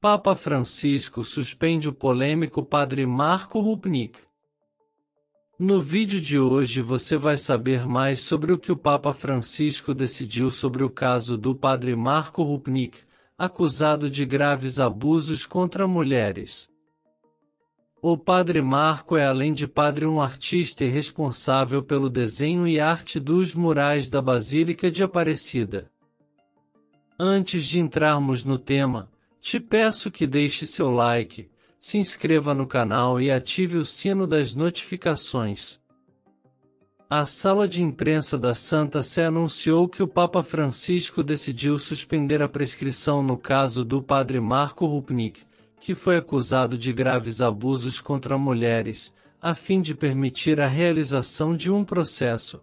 Papa Francisco suspende o polêmico Padre Marco Rupnik. No vídeo de hoje você vai saber mais sobre o que o Papa Francisco decidiu sobre o caso do Padre Marco Rupnik, acusado de graves abusos contra mulheres. O Padre Marco é, além de padre, um artista e responsável pelo desenho e arte dos murais da Basílica de Aparecida. Antes de entrarmos no tema, te peço que deixe seu like, se inscreva no canal e ative o sino das notificações. A sala de imprensa da Santa Sé anunciou que o Papa Francisco decidiu suspender a prescrição no caso do Padre Marco Rupnik, que foi acusado de graves abusos contra mulheres, a fim de permitir a realização de um processo.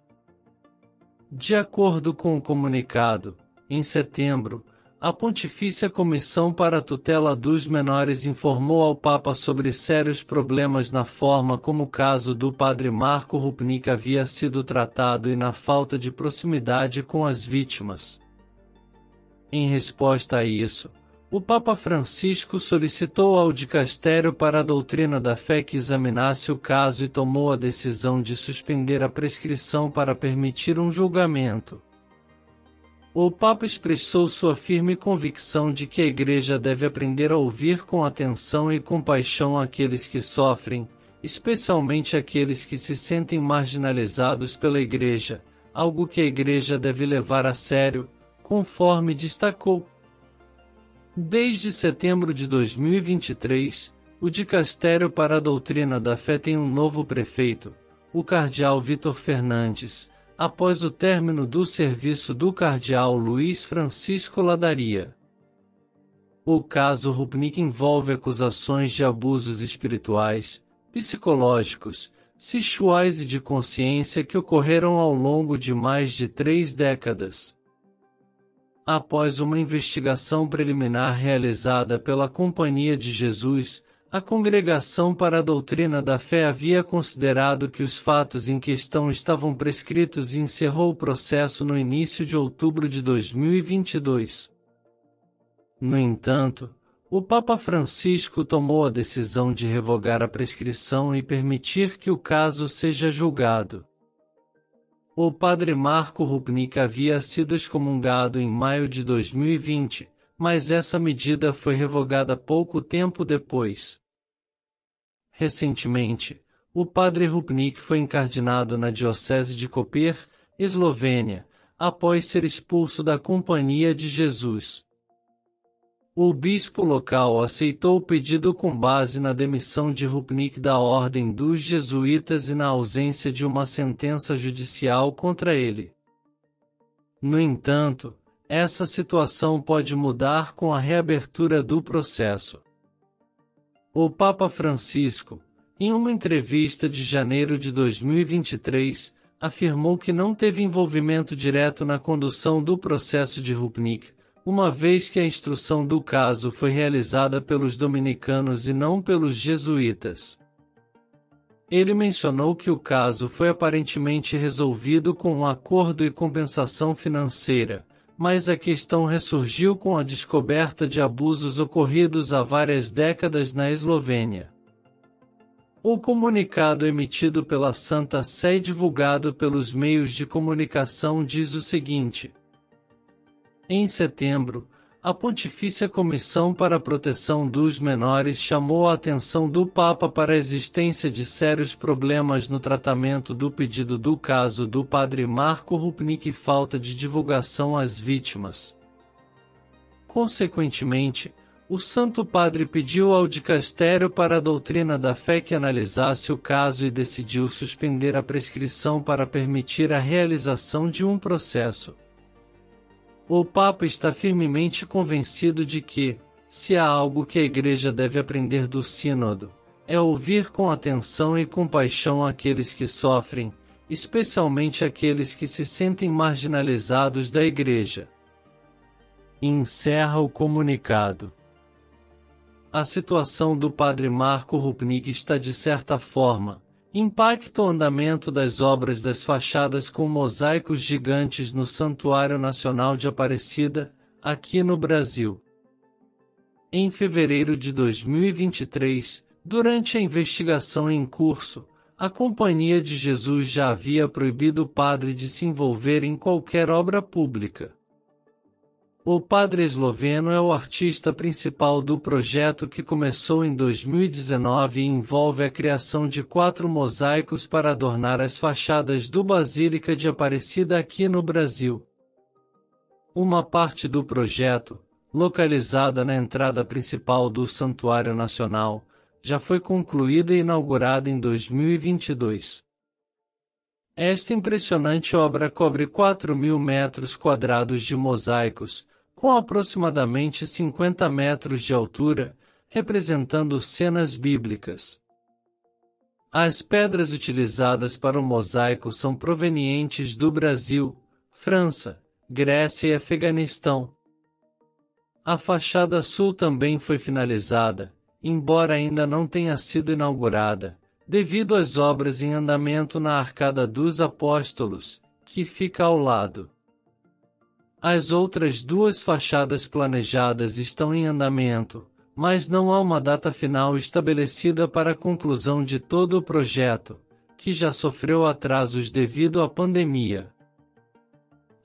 De acordo com o comunicado, em setembro, a Pontifícia Comissão para a Tutela dos Menores informou ao Papa sobre sérios problemas na forma como o caso do Padre Marco Rupnik havia sido tratado e na falta de proximidade com as vítimas. Em resposta a isso, o Papa Francisco solicitou ao Dicastério para a Doutrina da Fé que examinasse o caso e tomou a decisão de suspender a prescrição para permitir um julgamento. O Papa expressou sua firme convicção de que a Igreja deve aprender a ouvir com atenção e compaixão aqueles que sofrem, especialmente aqueles que se sentem marginalizados pela Igreja, algo que a Igreja deve levar a sério, conforme destacou. Desde setembro de 2023, o Dicastério para a Doutrina da Fé tem um novo prefeito, o Cardeal Vitor Fernandes, após o término do serviço do Cardeal Luiz Francisco Ladaria. O caso Rupnik envolve acusações de abusos espirituais, psicológicos, sexuais e de consciência que ocorreram ao longo de mais de 3 décadas. Após uma investigação preliminar realizada pela Companhia de Jesus, a Congregação para a Doutrina da Fé havia considerado que os fatos em questão estavam prescritos e encerrou o processo no início de outubro de 2022. No entanto, o Papa Francisco tomou a decisão de revogar a prescrição e permitir que o caso seja julgado. O Padre Marco Rupnik havia sido excomungado em maio de 2020, mas essa medida foi revogada pouco tempo depois. Recentemente, o Padre Rupnik foi incardinado na Diocese de Koper, Eslovênia, após ser expulso da Companhia de Jesus. O bispo local aceitou o pedido com base na demissão de Rupnik da Ordem dos Jesuítas e na ausência de uma sentença judicial contra ele. No entanto, essa situação pode mudar com a reabertura do processo. O Papa Francisco, em uma entrevista de janeiro de 2023, afirmou que não teve envolvimento direto na condução do processo de Rupnik, uma vez que a instrução do caso foi realizada pelos dominicanos e não pelos jesuítas. Ele mencionou que o caso foi aparentemente resolvido com um acordo e compensação financeira, mas a questão ressurgiu com a descoberta de abusos ocorridos há várias décadas na Eslovênia. O comunicado emitido pela Santa Sé e divulgado pelos meios de comunicação diz o seguinte: em setembro, a Pontifícia Comissão para a Proteção dos Menores chamou a atenção do Papa para a existência de sérios problemas no tratamento do pedido do caso do Padre Marco Rupnik e falta de divulgação às vítimas. Consequentemente, o Santo Padre pediu ao Dicastério para a Doutrina da Fé que analisasse o caso e decidiu suspender a prescrição para permitir a realização de um processo. O Papa está firmemente convencido de que, se há algo que a Igreja deve aprender do Sínodo, é ouvir com atenção e compaixão aqueles que sofrem, especialmente aqueles que se sentem marginalizados da Igreja. Encerra o comunicado. A situação do Padre Marco Rupnik está de certa forma, impacta o andamento das obras das fachadas com mosaicos gigantes no Santuário Nacional de Aparecida, aqui no Brasil. Em fevereiro de 2023, durante a investigação em curso, a Companhia de Jesus já havia proibido o padre de se envolver em qualquer obra pública. O padre esloveno é o artista principal do projeto, que começou em 2019 e envolve a criação de 4 mosaicos para adornar as fachadas do Basílica de Aparecida aqui no Brasil. Uma parte do projeto, localizada na entrada principal do Santuário Nacional, já foi concluída e inaugurada em 2022. Esta impressionante obra cobre 4.000 metros quadrados de mosaicos, com aproximadamente 50 metros de altura, representando cenas bíblicas. As pedras utilizadas para o mosaico são provenientes do Brasil, França, Grécia e Afeganistão. A fachada sul também foi finalizada, embora ainda não tenha sido inaugurada, devido às obras em andamento na Arcada dos Apóstolos, que fica ao lado. As outras 2 fachadas planejadas estão em andamento, mas não há uma data final estabelecida para a conclusão de todo o projeto, que já sofreu atrasos devido à pandemia.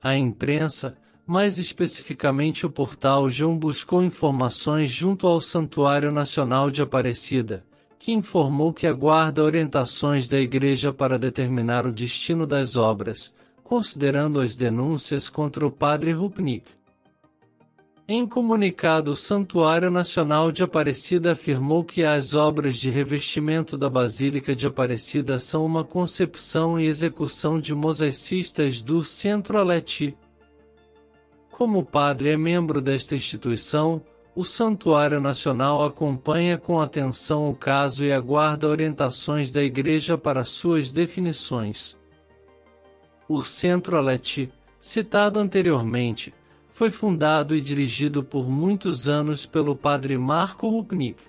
A imprensa, mais especificamente o portal G1, buscou informações junto ao Santuário Nacional de Aparecida, que informou que aguarda orientações da Igreja para determinar o destino das obras, considerando as denúncias contra o padre Rupnik. Em comunicado, o Santuário Nacional de Aparecida afirmou que as obras de revestimento da Basílica de Aparecida são uma concepção e execução de mosaicistas do Centro-Oeste. Como o padre é membro desta instituição, o Santuário Nacional acompanha com atenção o caso e aguarda orientações da Igreja para suas definições. O Centro-Oeste, citado anteriormente, foi fundado e dirigido por muitos anos pelo padre Marco Rupnik.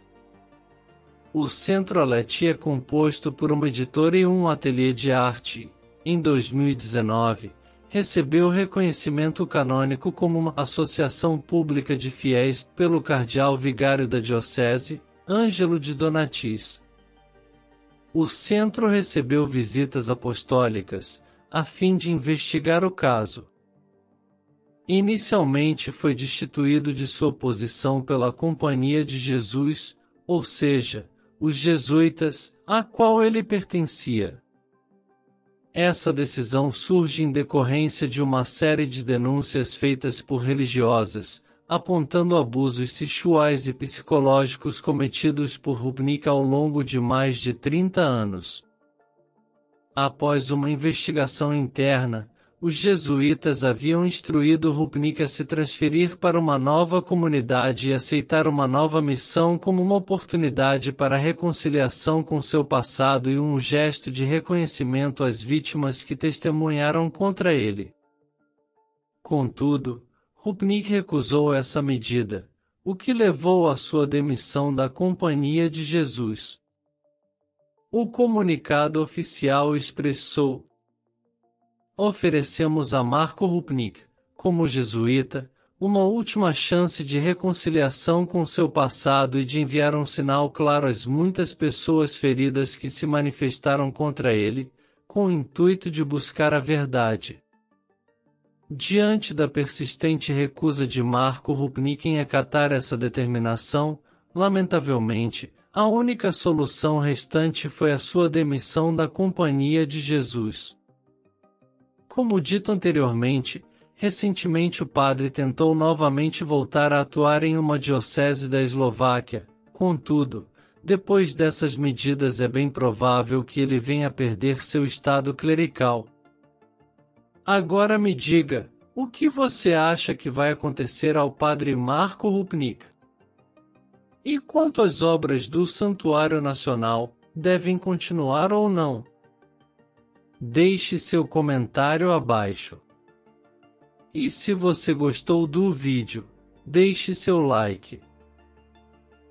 O Centro-Oeste é composto por uma editora e um ateliê de arte. Em 2019, recebeu reconhecimento canônico como uma associação pública de fiéis pelo cardeal vigário da diocese, Ângelo de Donatis. O centro recebeu visitas apostólicas, a fim de investigar o caso. Inicialmente foi destituído de sua posição pela Companhia de Jesus, ou seja, os jesuítas, a qual ele pertencia. Essa decisão surge em decorrência de uma série de denúncias feitas por religiosas, apontando abusos sexuais e psicológicos cometidos por Rupnik ao longo de mais de 30 anos. Após uma investigação interna, os jesuítas haviam instruído Rupnik a se transferir para uma nova comunidade e aceitar uma nova missão como uma oportunidade para a reconciliação com seu passado e um gesto de reconhecimento às vítimas que testemunharam contra ele. Contudo, Rupnik recusou essa medida, o que levou à sua demissão da Companhia de Jesus. O comunicado oficial expressou: oferecemos a Marco Rupnik, como jesuíta, uma última chance de reconciliação com seu passado e de enviar um sinal claro às muitas pessoas feridas que se manifestaram contra ele, com o intuito de buscar a verdade. Diante da persistente recusa de Marco Rupnik em acatar essa determinação, lamentavelmente, a única solução restante foi a sua demissão da Companhia de Jesus. Como dito anteriormente, recentemente o padre tentou novamente voltar a atuar em uma diocese da Eslováquia. Contudo, depois dessas medidas é bem provável que ele venha a perder seu estado clerical. Agora me diga, o que você acha que vai acontecer ao padre Marco Rupnik? E quanto às obras do Santuário Nacional, devem continuar ou não? Deixe seu comentário abaixo. E se você gostou do vídeo, deixe seu like.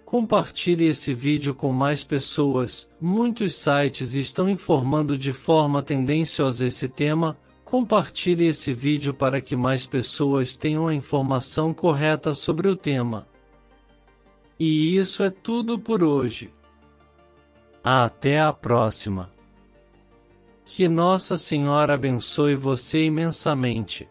Compartilhe esse vídeo com mais pessoas. Muitos sites estão informando de forma tendenciosa esse tema. Compartilhe esse vídeo para que mais pessoas tenham a informação correta sobre o tema. E isso é tudo por hoje. Até a próxima. Que Nossa Senhora abençoe você imensamente.